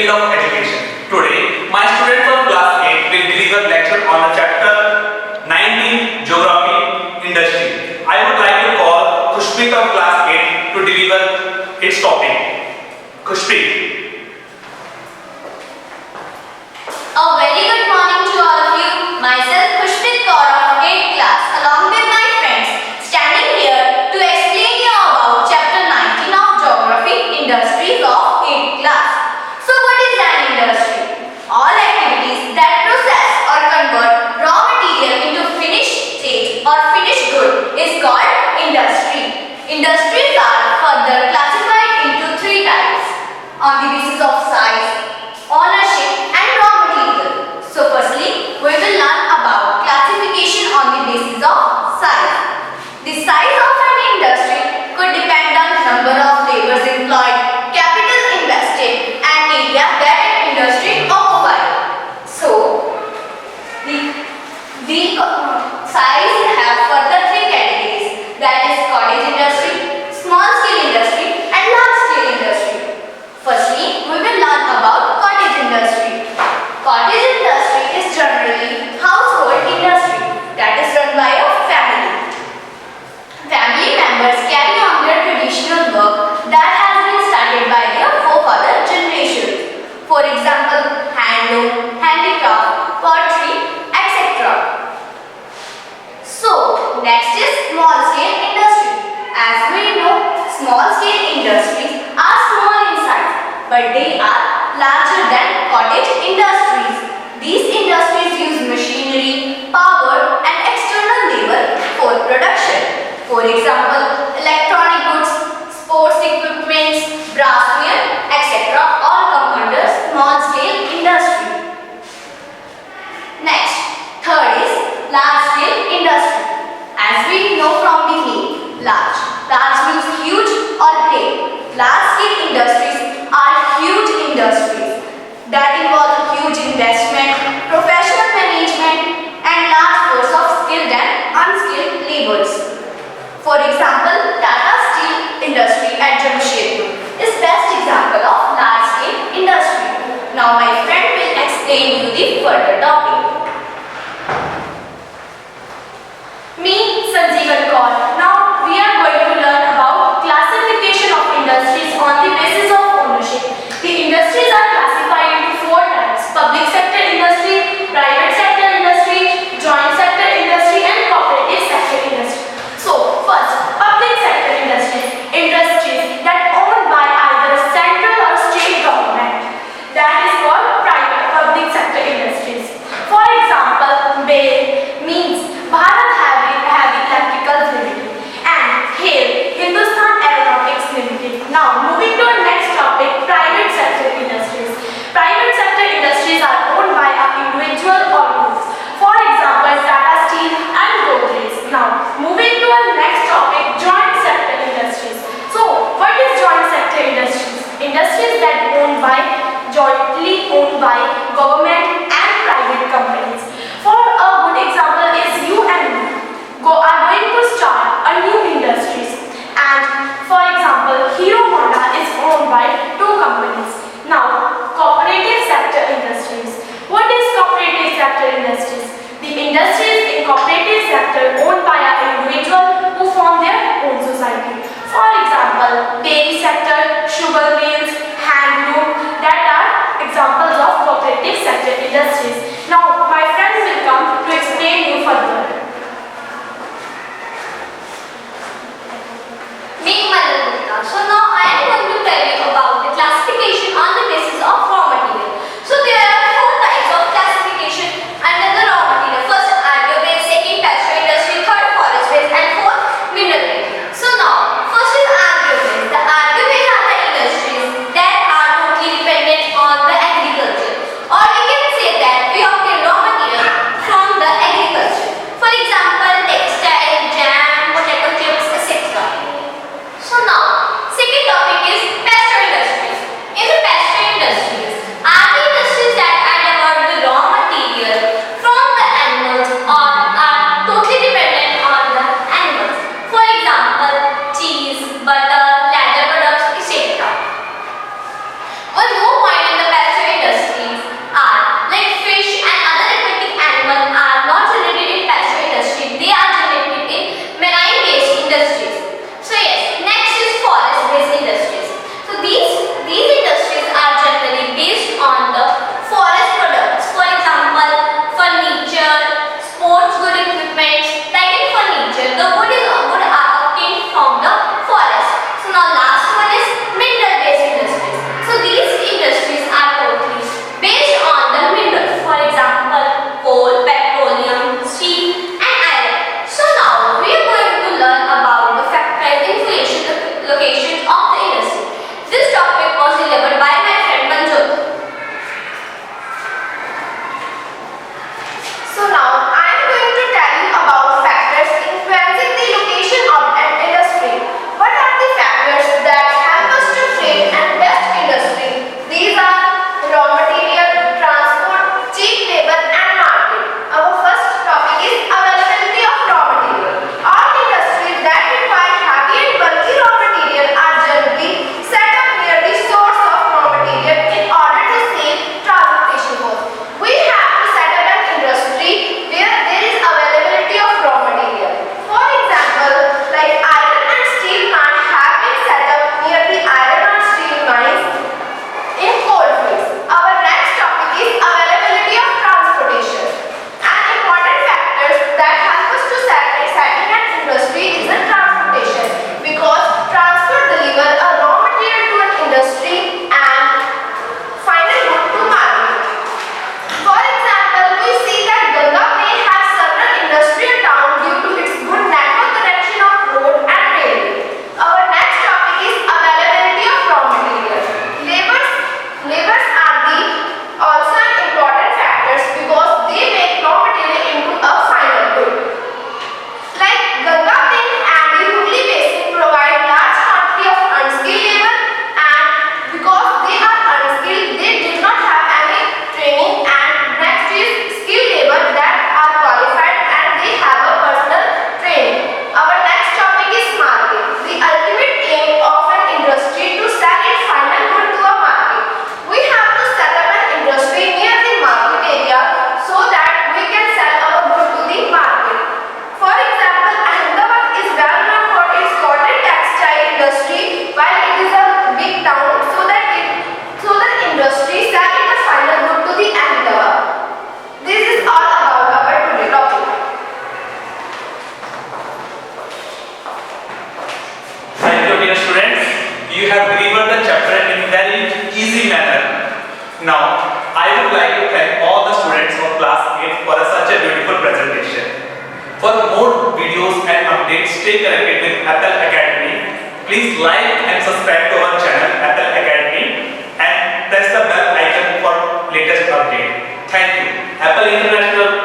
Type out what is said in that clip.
field of education. Today, my students of class 8 will deliver lecture on the chapter 19 Geography Industry. I would like to call Khushpreet of class 8 to deliver its topic. Khushpreet. A very good morning to all of you. Myself Khushpreet Kaur of 8th class along with my friends standing here to explain you about chapter 19 of Geography Industries of 8th class. So what is an industry? All activities that process or convert raw material into finished state or finished good is called industry. Industries are further classified into three types on the basis of size, ownership and raw material. So firstly, we will learn about classification on the basis of size. The size of an industry could depend on number of laborers employed, capital invested and area that an industry occupies. So, the size have further three categories, that is cottage industry, small scale industry and large scale industry. Firstly, we will learn about cottage industry. Cottage industry is generally household industry that is run by a family. Family members carry on their traditional work that has been started by their forefather generations. For example, handloom, handicraft, pottery, etc. So, next is small scale industry. As we know, small scale industries are small in size, but they are larger than cottage industries. These industries use machinery, power and external labor for production. For example, electronic goods, sports equipments, brassware, etc. all come under small scale industry. Next, third is large scale industry. As we know from the name, large. Large means huge or great. Large scale industries are huge industries that involve huge investment, professional management and large force of skilled and unskilled laborers. For example, You have delivered the chapter in very easy manner. Now, I would like to thank all the students of class 8 for such a beautiful presentation. For more videos and updates, stay connected with Apple Academy. Please like and subscribe to our channel Apple Academy and press the bell icon for latest update. Thank you. Apple International